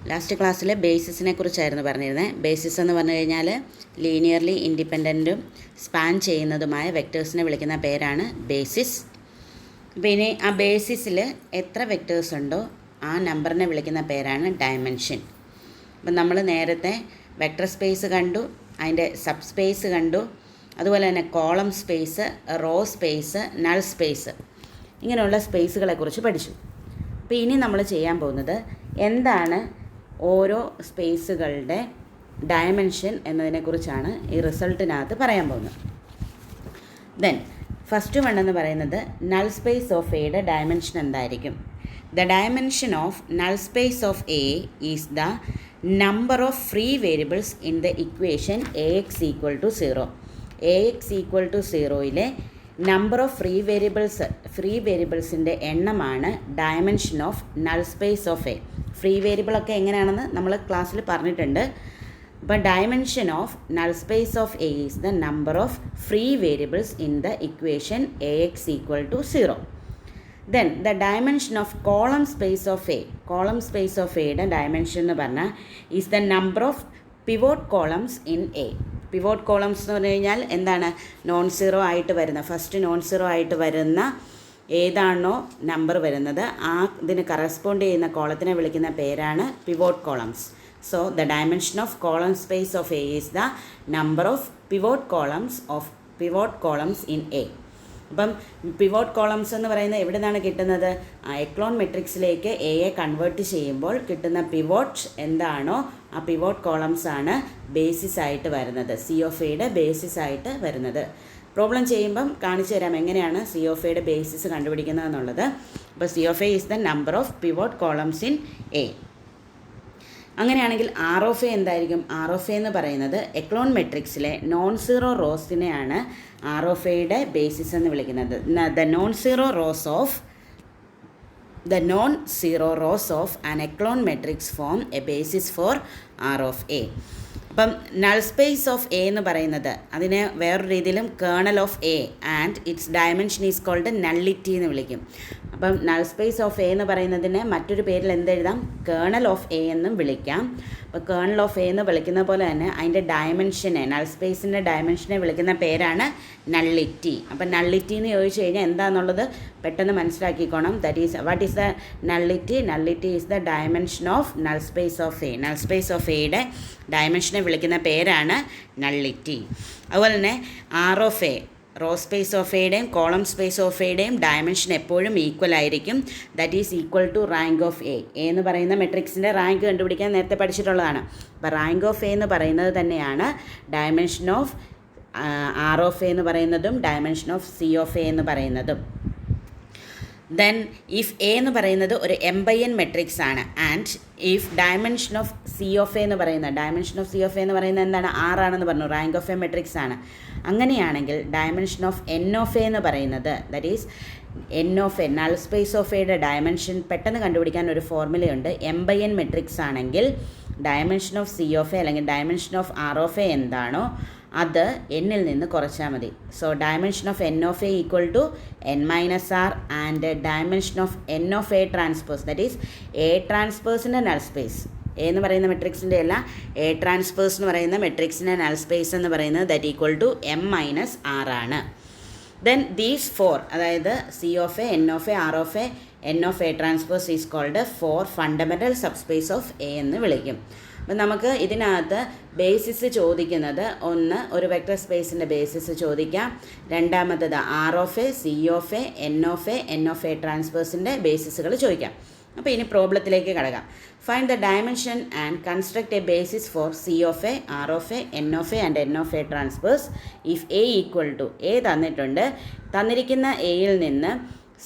Last ക്ലാസ്സിൽ ബേസിസിനെ കുറിച്ചായിരുന്നു പറഞ്ഞിരുന്നത്. ബേസിസ് എന്ന് പറഞ്ഞു കഴിഞ്ഞാൽ ലീനിയർലി ഇൻഡിപെൻഡൻറ്റും സ്പാൻ ചെയ്യുന്നതുമായ വെക്റ്റേഴ്സിനെ വിളിക്കുന്ന പേരാണ് ബേസിസ്. പിന്നെ ആ ബേസിസിൽ എത്ര വെക്റ്റേഴ്സ് ഉണ്ടോ ആ നമ്പറിനെ വിളിക്കുന്ന പേരാണ് ഡയമെൻഷൻ. അപ്പം നമ്മൾ നേരത്തെ വെക്റ്റർ സ്പേസ് കണ്ടു, അതിൻ്റെ സബ് സ്പേസ് കണ്ടു, അതുപോലെ തന്നെ column space, row space, null space, ഇങ്ങനെയുള്ള സ്പേസുകളെക്കുറിച്ച് പഠിച്ചു. അപ്പോൾ ഇനി നമ്മൾ ചെയ്യാൻ പോകുന്നത് എന്താണ് ഓരോ സ്പേസുകളുടെ ഡയമെൻഷൻ എന്നതിനെക്കുറിച്ചാണ് ഈ റിസൾട്ടിനകത്ത് പറയാൻ പോകുന്നത്. ദെൻ ഫസ്റ്റ് വൺ എന്ന് പറയുന്നത് നൾ സ്പേസ് ഓഫ് എയുടെ ഡയമെൻഷൻ എന്തായിരിക്കും? The dimension of null space of A is the number of free variables in the equation A x equal to 0. A x equal to 0യിലെ number of free വേരിയബിൾസിൻ്റെ എണ്ണമാണ് dimension of null space of A. Free വേരിയബിളൊക്കെ എങ്ങനെയാണെന്ന് നമ്മൾ ക്ലാസ്സിൽ പറഞ്ഞിട്ടുണ്ട്. അപ്പോൾ dimension of null space of A is the number of free variables in the equation A x equal to 0. Then the dimension of column space of A. Column space of എയുടെ dimension എന്ന് പറഞ്ഞാൽ is the number of pivot columns in A. Pivot columns എന്ന് പറഞ്ഞു കഴിഞ്ഞാൽ എന്താണ്? Non zero ആയിട്ട് വരുന്ന, first non zero ആയിട്ട് വരുന്ന ഏതാണോ നമ്പർ വരുന്നത് ആ ഇതിന് കറസ്പോണ്ട് ചെയ്യുന്ന കോളത്തിനെ വിളിക്കുന്ന പേരാണ് pivot columns. So the dimension of column space of A is the number of pivot columns in A. അപ്പം പിവോട്ട് കോളംസ് എന്ന് പറയുന്നത് എവിടെ നിന്നാണ് കിട്ടുന്നത്? എക്ലോൺ മെട്രിക്സിലേക്ക് എയെ കൺവേർട്ട് ചെയ്യുമ്പോൾ കിട്ടുന്ന പിവോട്ട് എന്താണോ ആ പിവോട്ട് കോളംസ് ആണ് ബേസിസ് ആയിട്ട് വരുന്നത്, സി ഓഫ് എയുടെ ബേസിസ് ആയിട്ട് വരുന്നത്. പ്രോബ്ലം ചെയ്യുമ്പം കാണിച്ചു തരാം എങ്ങനെയാണ് സി ഓഫ് എയുടെ ബേസിസ് കണ്ടുപിടിക്കുന്നത് എന്നുള്ളത്. അപ്പോൾ C of A is the number of pivot columns in A. അങ്ങനെയാണെങ്കിൽ ആർ ഓഫ് എ എന്തായിരിക്കും? ആർ ഓഫ് എ എന്ന് പറയുന്നത് എക്ലോൺ മെട്രിക്സിലെ നോൺ സീറോ റോസിനെയാണ് ആർ ഓഫ് എയുടെ ബേസിസ് എന്ന് വിളിക്കുന്നത്. The non zero rows of an echelon matrix form a basis for R of A. അപ്പം നൾ സ്പേസ് ഓഫ് എ എന്ന് പറയുന്നത് അതിനെ വേറൊരു രീതിയിലും kernel of A and its dimension is called nullity എന്ന് വിളിക്കും. അപ്പം നൾ സ്പേസ് ഓഫ് എ എന്ന് പറയുന്നതിന് മറ്റൊരു പേരിൽ എന്തെഴുതാം? കേർണൽ ഓഫ് എ എന്നും വിളിക്കാം. അപ്പോൾ കേർണൽ ഓഫ് എ എന്ന് വിളിക്കുന്ന പോലെ തന്നെ അതിൻ്റെ ഡയമെൻഷനെ, നൾ സ്പേസിൻ്റെ ഡയമെൻഷനെ വിളിക്കുന്ന പേരാണ് നള്ളിറ്റി. അപ്പം നള്ളിറ്റി എന്ന് ചോദിച്ചു കഴിഞ്ഞാൽ എന്താണെന്നുള്ളത് പെട്ടെന്ന് മനസ്സിലാക്കിക്കോണം. What is the nullity? Nullity is the dimension of null space of A. Null space of എയുടെ ഡയമെൻഷനെ വിളിക്കുന്ന പേരാണ് നള്ളിറ്റി. അതുപോലെ തന്നെ R of A, row space of എയുടെയും കോളം സ്പേസ് ഓഫ് എയുടെയും ഡയമെൻഷൻ എപ്പോഴും ഈക്വൽ ആയിരിക്കും. That is equal to rank of A. എന്ന് പറയുന്ന മെട്രിക്സിൻ്റെ റാങ്ക് കണ്ടുപിടിക്കാൻ നേരത്തെ പഠിച്ചിട്ടുള്ളതാണ്. അപ്പോൾ റാങ്ക് ഓഫ് എ എന്ന് പറയുന്നത് തന്നെയാണ് dimension of R of A എന്ന് പറയുന്നതും dimension of C of A എന്ന് പറയുന്നതും. ദെൻ ഇഫ് എ എന്ന് പറയുന്നത് ഒരു M/N മെട്രിക്സ് ആണ് and if dimension of C of A എന്ന് പറയുന്നത് എന്താണ്? ആറാണെന്ന് പറഞ്ഞു, റാങ്ക് ഓഫ് എ മെട്രിക്സ് ആണ്. അങ്ങനെയാണെങ്കിൽ dimension of N of A എന്ന് പറയുന്നത് that is N of A, null space of എയുടെ ഡയമെൻഷൻ പെട്ടെന്ന് കണ്ടുപിടിക്കാൻ ഒരു ഫോർമുലയുണ്ട്. M/N മെട്രിക്സ് ആണെങ്കിൽ dimension of C of A അല്ലെങ്കിൽ dimension of R of A എന്താണോ അത് എന്നിൽ നിന്ന് കുറച്ചാൽ മതി. So dimension of N of A equal to N-R and dimension of N of A transpose that is A ട്രാൻസ്പോസിൻ്റെ null space. A എന്ന് പറയുന്ന മെട്രിക്സിൻ്റെ അല്ല, എ ട്രാൻസ്പോസ് എന്ന് പറയുന്ന മെട്രിക്സിൻ്റെ നൾ സ്പേസ് എന്ന് പറയുന്നത് ദാറ്റ് ഈക്വൽ ടു M-R ആണ്. ദെൻ ദീസ് ഫോർ, അതായത് C of A, N of A, R of A, N of A transpose is called 4 fundamental subspace of A എന്ന് വിളിക്കും. അപ്പം നമുക്ക് ഇതിനകത്ത് ബേസിസ് ചോദിക്കുന്നത്, ഒന്ന് ഒരു വെക്റ്റർ സ്പേസിൻ്റെ ബേസിസ് ചോദിക്കാം, രണ്ടാമത്തത് R of A, C of A, N of A ട്രാൻസ്പോസിൻ്റെ ബേസിസുകൾ ചോദിക്കാം. അപ്പോൾ ഇനി പ്രോബ്ലത്തിലേക്ക് കടക്കാം. Find the dimension and construct a basis for C of A, R of A, N of A and N of A transpose if A equal to. A തന്നിട്ടുണ്ട്, തന്നിരിക്കുന്ന എയിൽ നിന്ന്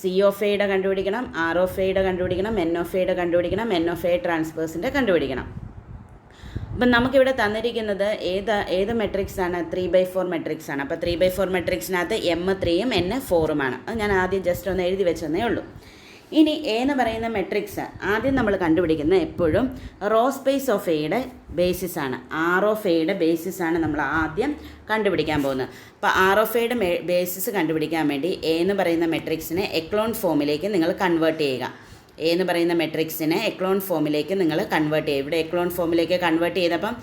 സി ഓഫ് എയുടെ കണ്ടുപിടിക്കണം, ആർ ഓഫ് എയുടെ കണ്ടുപിടിക്കണം, N of എയുടെ കണ്ടുപിടിക്കണം, N ഓഫ് എ ട്രാൻസ്പോസിൻ്റെ കണ്ടുപിടിക്കണം. അപ്പം നമുക്കിവിടെ തന്നിരിക്കുന്നത് ഏത് മെട്രിക്സ് ആണ്? 3/4 മെട്രിക്സ് ആണ്. അപ്പോൾ 3/4 മെട്രിക്സിനകത്ത് M3ഉം N4ഉമാണ്. അത് ഞാൻ ആദ്യം ജസ്റ്റ് ഒന്ന് എഴുതി വെച്ചെന്നേ ഉള്ളൂ. ഇനി എ എന്ന് പറയുന്ന മെട്രിക്സ് ആദ്യം നമ്മൾ കണ്ടുപിടിക്കുന്നത് എപ്പോഴും റോ സ്പേസ് ഓഫ് എയുടെ ബേസിസ് ആണ്. ആർ ഓഫ് എയുടെ ബേസിസ് ആണ് നമ്മൾ ആദ്യം കണ്ടുപിടിക്കാൻ പോകുന്നത്. അപ്പോൾ ആർ ഓഫ് എയുടെ ബേസിസ് കണ്ടുപിടിക്കാൻ വേണ്ടി എ എന്ന് പറയുന്ന മെട്രിക്സിനെ എക്ലോൺ ഫോമിലേക്ക് നിങ്ങൾ കൺവേർട്ട് ചെയ്യുക. എ എന്ന് പറയുന്ന മെട്രിക്സിനെ എക്ലോൺ ഫോമിലേക്ക് നിങ്ങൾ കൺവേർട്ട് ചെയ്യും. ഇവിടെ എക്ലോൺ ഫോമിലേക്ക് കൺവേർട്ട് ചെയ്തപ്പം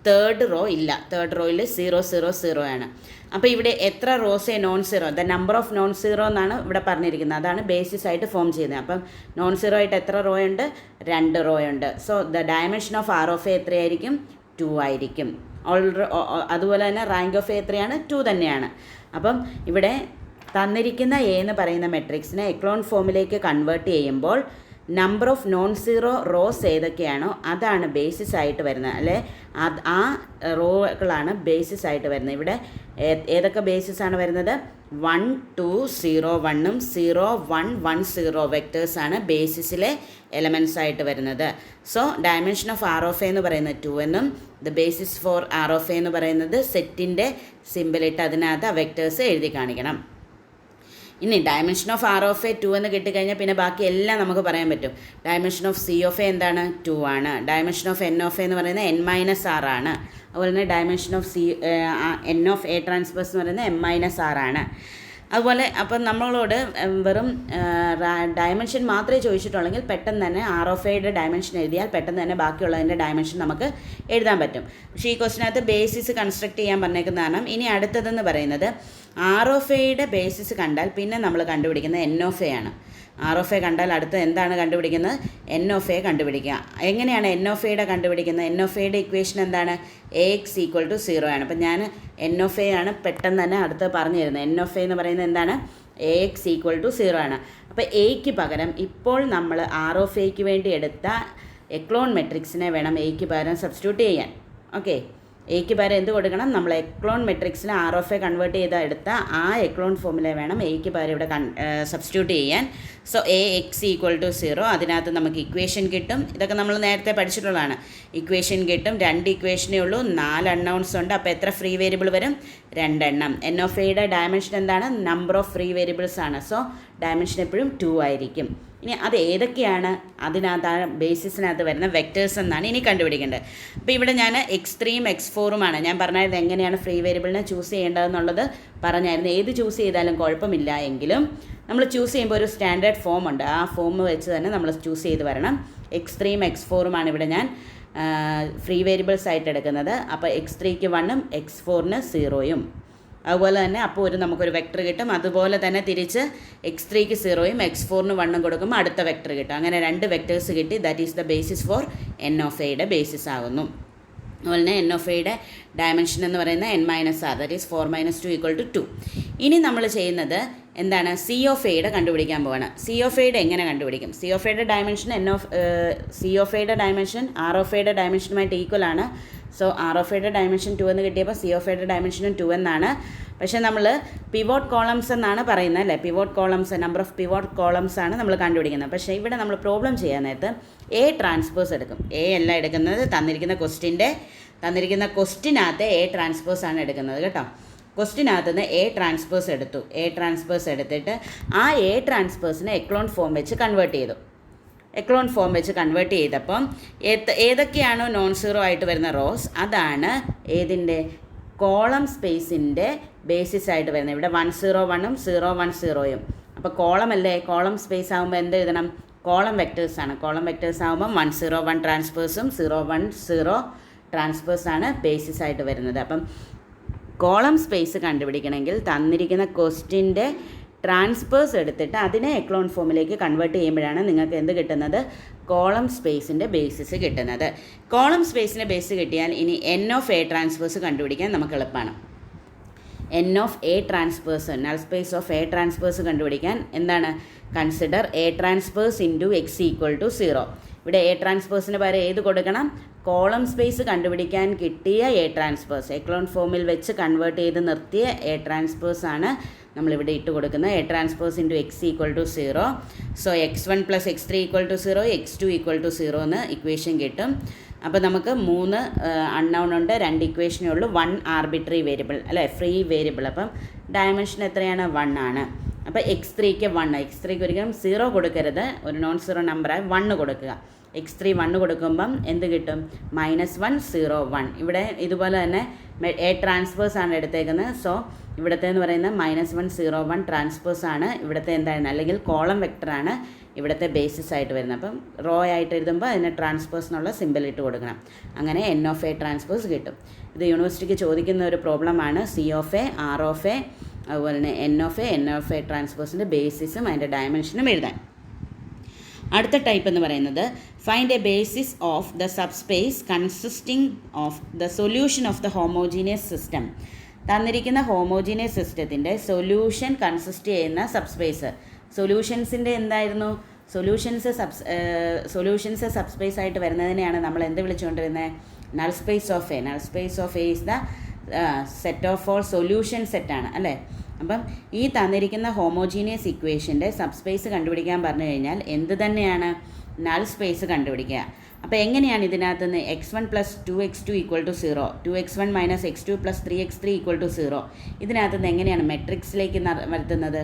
തേർഡ് റോ ഇല്ല, തേർഡ് റോയിൽ 0 0 0 ആണ്. അപ്പോൾ ഇവിടെ എത്ര റോസേ non zero, the number of non zero എന്നാണ് ഇവിടെ പറഞ്ഞിരിക്കുന്നത്. അതാണ് ബേസിസ് ആയിട്ട് ഫോം ചെയ്യുന്നത്. അപ്പം നോൺ സീറോ ആയിട്ട് എത്ര റോ ഉണ്ട്? 2 റോ ഉണ്ട്. So the dimension of R of A എത്രയായിരിക്കും? 2 ആയിരിക്കും. അതുപോലെ തന്നെ റാങ്ക് ഓഫ് എ എത്രയാണ്? 2 തന്നെയാണ്. അപ്പം ഇവിടെ തന്നിരിക്കുന്ന എ എന്ന് പറയുന്ന മെട്രിക്സിനെ എക്ലോൺ ഫോമിലേക്ക് കൺവേർട്ട് ചെയ്യുമ്പോൾ number of non zero rows ഏതൊക്കെയാണോ അതാണ് ബേസിസ് ആയിട്ട് വരുന്നത്, അല്ലെ ആ റോകളാണ് ബേസിസ് ആയിട്ട് വരുന്നത്. ഇവിടെ ഏതൊക്കെ ബേസിസ് ആണ് വരുന്നത്? 1 2 0 1ഉം 0 1 1 0 വെക്ടേഴ്സാണ് ബേസിസിലെ എലമെൻറ്റ്സ് ആയിട്ട് വരുന്നത്. So dimension of R of A എന്ന് പറയുന്നത് 2 എന്നും the basis for R of A എന്ന് പറയുന്നത് സെറ്റിൻ്റെ സിമ്പിളിട്ട് അതിനകത്ത് ആ വെക്ടേഴ്സ് എഴുതി കാണിക്കണം. ഇനി dimension of R of A 2 എന്ന് കിട്ടിക്കഴിഞ്ഞാൽ പിന്നെ ബാക്കി എല്ലാം നമുക്ക് പറയാൻ പറ്റും. Dimension of C of A എന്താണ്? 2 ആണ്. Dimension of N of A എന്ന് പറയുന്നത് n-r ആണ്. അതുപോലെ തന്നെ dimension of N of A transpose എന്ന് പറയുന്നത് m-r ആണ്. അതുപോലെ അപ്പം നമ്മളോട് വെറും ഡയമെൻഷൻ മാത്രമേ ചോദിച്ചിട്ടുള്ളെങ്കിൽ പെട്ടെന്ന് തന്നെ ആർ ഓഫ് എയുടെ ഡയമെൻഷൻ എഴുതിയാൽ പെട്ടെന്ന് തന്നെ ബാക്കിയുള്ളതിൻ്റെ ഡയമെൻഷൻ നമുക്ക് എഴുതാൻ പറ്റും. പക്ഷേ ഈ ക്വസ്റ്റിനകത്ത് ബേസിസ് കൺസ്ട്രക്ട് ചെയ്യാൻ പറഞ്ഞേക്കുന്ന കാരണം ഇനി അടുത്തതെന്ന് പറയുന്നത് ആർ ഓഫ് എയുടെ ബേസിസ് കണ്ടാൽ പിന്നെ നമ്മൾ കണ്ടുപിടിക്കുന്നത് എൻ ഓഫ് എ ആണ്. ആർ ഓഫ് എ കണ്ടാൽ അടുത്ത് എന്താണ് കണ്ടുപിടിക്കുന്നത്? എൻ ഓഫ് എ കണ്ടുപിടിക്കുക. എങ്ങനെയാണ് എൻ ഓഫ് എയുടെ കണ്ടുപിടിക്കുന്നത്? എൻ ഓഫ് എയുടെ ഇക്വേഷൻ എന്താണ്? AX = 0 ആണ്. അപ്പം ഞാൻ എൻ ഓഫ് എ ആണ് പെട്ടെന്ന് തന്നെ അടുത്ത് പറഞ്ഞു തരുന്നത്. എൻ ഓഫ് എ എന്ന് പറയുന്നത് എന്താണ്? AX = 0 ആണ്. അപ്പോൾ എയ്ക്ക് പകരം ഇപ്പോൾ നമ്മൾ ആർ ഓഫ് എയ്ക്ക് വേണ്ടി എടുത്ത എക്ലോൺ മെട്രിക്സിനെ വേണം എയ്ക്ക് പകരം സബ്സ്റ്റിറ്റ്യൂട്ട് ചെയ്യാൻ. ഓക്കെ, എയ്ക്ക് പകരം എന്ത് കൊടുക്കണം? നമ്മൾ എക്ലോൺ മെട്രിക്സിനെ ആർ ഓഫ് എ കൺവേർട്ട് ചെയ്ത് എടുത്ത ആ എക്ലോൺ ഫോമിലെ വേണം എയ്ക്ക് പകരം ഇവിടെ സബ്സ്റ്റിറ്റ്യൂട്ട് ചെയ്യാൻ. So AX = 0. അതിനകത്ത് നമുക്ക് ഇക്വേഷൻ കിട്ടും. ഇതൊക്കെ നമ്മൾ നേരത്തെ പഠിച്ചിട്ടുള്ളതാണ്. ഇക്വേഷൻ കിട്ടും. 2 ഇക്വേഷനേ ഉള്ളൂ, 4 അൺനൗൺസ് ഉണ്ട്. അപ്പോൾ എത്ര ഫ്രീ വേരിയബിൾ വരും? 2 എണ്ണം. എൻ ഓഫ് എയുടെ ഡയമെൻഷൻ എന്താണ്? നമ്പർ ഓഫ് ഫ്രീ വേരിയബിൾസ് ആണ്. സോ ഡയമെൻഷൻ എപ്പോഴും 2 ആയിരിക്കും. ഇനി അത് ഏതൊക്കെയാണ് അതിനകത്ത് ബേസിസിനകത്ത് വരുന്ന വെക്ടേഴ്സ് എന്നാണ് ഇനി കണ്ടുപിടിക്കേണ്ടത്. അപ്പോൾ ഇവിടെ ഞാൻ x3ഉം x4ഉമാണ് ഞാൻ പറഞ്ഞായിരുന്നു എങ്ങനെയാണ് ഫ്രീ വേരിയബിളിനെ ചൂസ് ചെയ്യേണ്ടതെന്നുള്ളത് പറഞ്ഞായിരുന്നു. ഏത് ചൂസ് ചെയ്താലും കുഴപ്പമില്ല, എങ്കിലും നമ്മൾ ചൂസ് ചെയ്യുമ്പോൾ ഒരു സ്റ്റാൻഡേർഡ് ഫോം ഉണ്ട്. ആ ഫോം വെച്ച് തന്നെ നമ്മൾ ചൂസ് ചെയ്ത് വരണം. x3ഉം x4ഉമാണ് ഇവിടെ ഞാൻ ഫ്രീ വേരിയബിൾസ് ആയിട്ട് എടുക്കുന്നത്. അപ്പോൾ x3ക്ക് 1ഉം x4ന് 0യും. അതുപോലെ തന്നെ അപ്പോൾ നമുക്കൊരു വെക്ടർ കിട്ടും. അതുപോലെ തന്നെ തിരിച്ച് x3ക്ക് 0യും x4ന് 1ഉം കൊടുക്കുമ്പോൾ അടുത്ത വെക്ടർ കിട്ടും. അങ്ങനെ 2 വെക്ടേഴ്സ് കിട്ടി. That is the basis four N of എയുടെ ബേസിസ് ആകുന്നു. അതുപോലെ തന്നെ എൻ ഓഫ് എയുടെ ഡയമെൻഷൻ എന്ന് പറയുന്നത് n-r, ദാറ്റ് ഈസ് 4 - 2 = 2. ഇനി നമ്മൾ ചെയ്യുന്നത് എന്താണ്? സി ഓഫ് എയുടെ കണ്ടുപിടിക്കാൻ പോവാണ്. സി ഓഫ് എയുടെ എങ്ങനെ കണ്ടുപിടിക്കും? സി ഓഫ് എയുടെ ഡയമെൻഷൻ സി ഓഫ് എയുടെ ഡയമെൻഷൻ ആർ ഓഫ് എയുടെ ഡയമെൻഷനുമായിട്ട് ഈക്വൽ ആണ്. സോ ആർ ഓഫ് എയുടെ ഡയമെൻഷൻ 2 എന്ന് കിട്ടിയപ്പോൾ സി ഓഫ് എയുടെ ഡയമെൻഷനും 2 എന്നാണ്. പക്ഷേ നമ്മൾ പിവോട്ട് കോളംസ് എന്നാണ് പറയുന്നത്, അല്ലേ? Pivot columns, number of pivot columns ആണ് നമ്മൾ കണ്ടുപിടിക്കുന്നത്. പക്ഷേ ഇവിടെ നമ്മൾ പ്രോബ്ലം ചെയ്യാൻ നേരത്ത് എ ട്രാൻസ്പോസ് എടുക്കും. എ അല്ല എടുക്കുന്നത്, തന്നിരിക്കുന്ന ക്വസ്റ്റിനകത്ത് എ ട്രാൻസ്പോസ് ആണ് എടുക്കുന്നത് കേട്ടോ. ക്വസ്റ്റിനകത്ത് നിന്ന് എ ട്രാൻസ്പോസ് എടുത്തു. എ ട്രാൻസ്പോസ് എടുത്തിട്ട് ആ എ ട്രാൻസ്പോസിനെ എക്ലോൺ ഫോം വെച്ച് കൺവേർട്ട് ചെയ്തു. എക്ലോൺ ഫോം വെച്ച് കൺവേർട്ട് ചെയ്തപ്പം ഏതൊക്കെയാണോ നോൺ സീറോ ആയിട്ട് വരുന്ന റോസ് അതാണ് ഏതിൻ്റെ കോളം സ്പേസിൻ്റെ ബേസിസ് ആയിട്ട് വരുന്നത്. ഇവിടെ 1 0 1ഉം 0 1 0യും. അപ്പോൾ കോളം അല്ലേ? കോളം സ്പേസ് ആകുമ്പോൾ എന്ത് എഴുതണം? കോളം വെക്ടേഴ്സാണ്. കോളം വെക്ടേഴ്സ് ആകുമ്പം 1 0 1 ട്രാൻസ്പേഴ്സും 0 1 0 ട്രാൻസ്പേഴ്സാണ് ബേസിസ് ആയിട്ട് വരുന്നത്. അപ്പം കോളം സ്പേസ് കണ്ടുപിടിക്കണമെങ്കിൽ തന്നിരിക്കുന്ന ക്വസ്റ്റിൻ്റെ ട്രാൻസ്പേഴ്സ് എടുത്തിട്ട് അതിനെ എക്ലോൺ ഫോമിലേക്ക് കൺവേർട്ട് ചെയ്യുമ്പോഴാണ് നിങ്ങൾക്ക് എന്ത് കിട്ടുന്നത്? കോളം സ്പേസിൻ്റെ ബേസിസ് കിട്ടുന്നത്. കോളം സ്പേസിൻ്റെ ബേസ് കിട്ടിയാൽ ഇനി എൻ ഓഫ് എ ട്രാൻസ്പേഴ്സ് കണ്ടുപിടിക്കാൻ നമുക്ക് എളുപ്പമാണ്. N of A transpose, null space of A transpose കണ്ടുപിടിക്കാൻ എന്താണ്? Consider A transpose into x = 0. ഇവിടെ എ ട്രാൻസ്പേഴ്സിന് പകരം ഏത് കൊടുക്കണം? കോളം സ്പേസ് കണ്ടുപിടിക്കാൻ കിട്ടിയ എ ട്രാൻസ്പേഴ്സ്, എക്ലോൺ ഫോമിൽ വെച്ച് കൺവേർട്ട് ചെയ്ത് നിർത്തിയ എ ട്രാൻസ്പേഴ്സ് ആണ് നമ്മളിവിടെ ഇട്ട് കൊടുക്കുന്നത്. A transpose into x = 0. So x1 + x3 = 0, x2 = 0 എന്ന് ഇക്വേഷൻ കിട്ടും. അപ്പോൾ നമുക്ക് 3 അൺനൗൺ ഉണ്ട്, 2 ഇക്വേഷനേ ഉള്ളൂ, 1 ആർബിട്രറി വേരിയബിൾ അല്ലേ, ഫ്രീ വേരിയബിൾ. അപ്പം ഡയമെൻഷൻ എത്രയാണ്? 1 ആണ്. അപ്പോൾ x3ക്ക് 1, x3ക്ക് ഒരിക്കലും 0 കൊടുക്കരുത്, ഒരു നോൺ സീറോ നമ്പറായി 1 കൊടുക്കുക. x3 1 കൊടുക്കുമ്പം എന്ത് കിട്ടും? -1 0 1. ഇവിടെ ഇതുപോലെ തന്നെ എ ട്രാൻസ്പേഴ്സ് ആണ് എടുത്തേക്കുന്നത്. സോ ഇവിടുത്തെ എന്ന് പറയുന്നത് -1 0 1 ട്രാൻസ്പോസ് ആണ് ഇവിടുത്തെ എന്താണ്, അല്ലെങ്കിൽ കോളം വെക്ടറാണ് ഇവിടുത്തെ ബേസിസ് ആയിട്ട് വരുന്നത്. അപ്പം റോ ആയിട്ട് എഴുതുമ്പോൾ അതിന് ട്രാൻസ്പോസ് എന്നുള്ള സിമ്പിൾ ഇട്ട് കൊടുക്കണം. അങ്ങനെ N(A) ട്രാൻസ്പോസ് കിട്ടും. ഇത് യൂണിവേഴ്സിറ്റിക്ക് ചോദിക്കുന്ന ഒരു പ്രോബ്ലമാണ്. C(A), R(A), അതുപോലെ തന്നെ N(A) ട്രാൻസ്പോസിൻ്റെ ബേസിസും അതിൻ്റെ ഡയമെൻഷനും എഴുതാൻ. അടുത്ത ടൈപ്പ് എന്ന് പറയുന്നത് find a basis of the subspace consisting of the solution of the homogeneous system. തന്നിരിക്കുന്ന ഹോമോജീനിയസ് സിസ്റ്റത്തിൻ്റെ സൊല്യൂഷൻ കൺസിസ്റ്റ് ചെയ്യുന്ന സബ്സ്പേസ്. സൊല്യൂഷൻസിൻ്റെ എന്തായിരുന്നു, സൊല്യൂഷൻസ് സബ്സ്പേസ് ആയിട്ട് വരുന്നതിനെയാണ് നമ്മൾ എന്ത് വിളിച്ചുകൊണ്ടിരുന്നത്, null space of A. Null space of A is the set of all solution സെറ്റാണ് അല്ലേ. അപ്പം ഈ തന്നിരിക്കുന്ന ഹോമോജീനിയസ് ഇക്വേഷൻ്റെ സബ്സ്പേസ് കണ്ടുപിടിക്കാൻ പറഞ്ഞു കഴിഞ്ഞാൽ എന്ത് തന്നെയാണ്, നൾ സ്പേസ് കണ്ടുപിടിക്കുക. അപ്പോൾ എങ്ങനെയാണ് ഇതിനകത്ത് നിന്ന് x1 + 2x2 = 0, 2x1 - x2 + 3x3 = 0, ഇതിനകത്ത് നിന്ന് എങ്ങനെയാണ് മെട്രിക്സിലേക്ക് വരുത്തുന്നത്?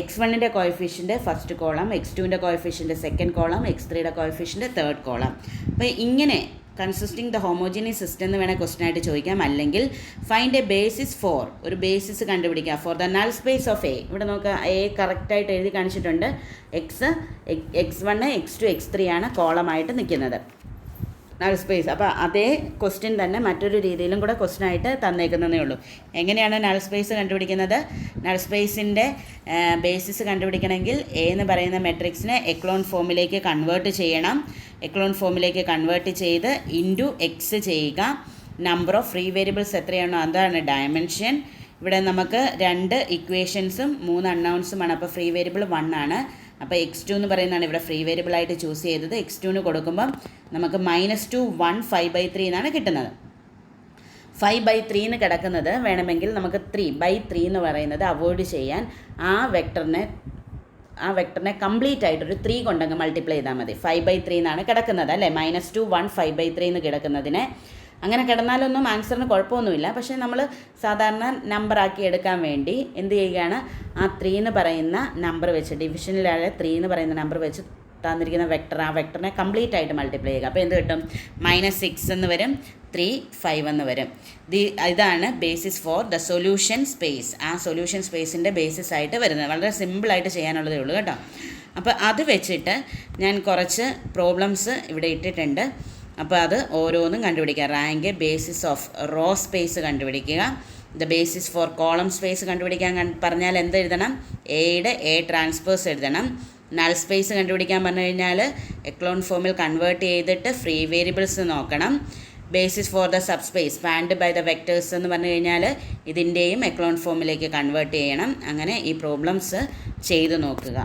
x1ൻ്റെ കോഎഫിഷ്യൻ്റ് ഫസ്റ്റ് കോളം, x2ൻ്റെ കോഎഫിഷ്യൻ്റ് സെക്കൻഡ് കോളം, x3യുടെ കോഎഫിഷ്യൻ്റ് തേർഡ് കോളം. അപ്പോൾ ഇങ്ങനെ കൺസിസ്റ്റിംഗ് ദ ഹോമോജീനിയസ് സിസ്റ്റം എന്ന് വേണേൽ ക്വസ്റ്റൻ ആയിട്ട് ചോദിക്കാം. അല്ലെങ്കിൽ ഫൈൻഡ് എ ബേസിസ് ഫോർ, ഒരു ബേസിസ് കണ്ടുപിടിക്കുക for the null space of A. ഇവിടെ നോക്കുക, എ കറക്റ്റായിട്ട് എഴുതി കാണിച്ചിട്ടുണ്ട്. x1 x2 x3 ആണ് കോളമായിട്ട് നിൽക്കുന്നത് നൾ സ്പേസ്. അപ്പോൾ അതേ ക്വസ്റ്റ്യൻ തന്നെ മറ്റൊരു രീതിയിലും കൂടെ ക്വസ്റ്റ്യൻ ആയിട്ട് തന്നേക്കുന്നതേ ഉള്ളൂ. എങ്ങനെയാണ് നൾ സ്പേസ് കണ്ടുപിടിക്കുന്നത്? നൾ സ്പേസിൻ്റെ ബേസിസ് കണ്ടുപിടിക്കണമെങ്കിൽ എ എന്ന് പറയുന്ന മെട്രിക്സിനെ എക്ലോൺ ഫോമിലേക്ക് കൺവേർട്ട് ചെയ്യണം. എക്ലോൺ ഫോമിലേക്ക് കൺവേർട്ട് ചെയ്ത് ഇൻറ്റു എക്സ് ചെയ്യുക. നമ്പർ ഓഫ് ഫ്രീ വേരിയബിൾസ് എത്രയാണോ അതാണ് ഡയമെൻഷൻ. ഇവിടെ നമുക്ക് 2 ഇക്വേഷൻസും 3 അൺനൗൺസുമാണ്. അപ്പോൾ ഫ്രീ വേരിയബിൾ 1 ആണ്. അപ്പോൾ x2 എന്ന് പറയുന്നതാണ് ഇവിടെ ഫ്രീ വേരിയബിളായിട്ട് ചൂസ് ചെയ്തത്. x2ന് കൊടുക്കുമ്പം നമുക്ക് -2 1 5/3 എന്നാണ് കിട്ടുന്നത്. 5/3 എന്ന് കിടക്കുന്നത് വേണമെങ്കിൽ നമുക്ക് 3/3 എന്ന് പറയുന്നത് അവോയ്ഡ് ചെയ്യാൻ ആ വെക്ടറിനെ കംപ്ലീറ്റ് ആയിട്ടൊരു 3 കൊണ്ടങ്ങ് മൾട്ടിപ്ലൈ ചെയ്താൽ മതി. 5/3 എന്നാണ് കിടക്കുന്നത് അല്ലേ. -2 1 5/3 എന്ന് കിടക്കുന്നതിനെ അങ്ങനെ കിടന്നാലൊന്നും ആൻസറിന് കുഴപ്പമൊന്നുമില്ല. പക്ഷേ നമ്മൾ സാധാരണ നമ്പറാക്കി എടുക്കാൻ വേണ്ടി എന്ത് ചെയ്യുകയാണ്, ആ 3 എന്ന് പറയുന്ന നമ്പർ വെച്ച്, ഡിവിഷനിലായ 3 എന്ന് പറയുന്ന നമ്പർ വെച്ച് തന്നിരിക്കുന്ന വെക്ടർ, ആ വെക്ടറിനെ കംപ്ലീറ്റ് ആയിട്ട് മൾട്ടിപ്ലൈ ചെയ്യുക. അപ്പോൾ എന്ത് കിട്ടും, -6 എന്ന് വരും, 3 5 എന്ന് വരും. ഇതാണ് basis for the solution space. ആ സൊല്യൂഷൻ സ്പേസിൻ്റെ ബേസിസ് ആയിട്ട് വരുന്നത്. വളരെ സിമ്പിളായിട്ട് ചെയ്യാനുള്ളതേ ഉള്ളൂ കേട്ടോ. അപ്പോൾ അത് വെച്ചിട്ട് ഞാൻ കുറച്ച് പ്രോബ്ലംസ് ഇവിടെ ഇട്ടിട്ടുണ്ട്. അപ്പോൾ അത് ഓരോന്നും കണ്ടുപിടിക്കുക. Rank basis of row space കണ്ടുപിടിക്കുക. The basis for column space കണ്ടുപിടിക്കാൻ പറഞ്ഞാൽ എന്ത് എഴുതണം, എയുടെ എ ട്രാൻസ്പോസ് എഴുതണം. നൾ സ്പേസ് കണ്ടുപിടിക്കാൻ പറഞ്ഞു കഴിഞ്ഞാൽ എക്ലോൺ ഫോമിൽ കൺവേർട്ട് ചെയ്തിട്ട് ഫ്രീ വേരിയബിൾസ് നോക്കണം. Basis for the subspace spanned by the vectors എന്ന് പറഞ്ഞു കഴിഞ്ഞാൽ ഇതിൻ്റെയും എക്ലോൺ ഫോമിലേക്ക് കൺവേർട്ട് ചെയ്യണം. അങ്ങനെ ഈ പ്രോബ്ലംസ് ചെയ്ത് നോക്കുക.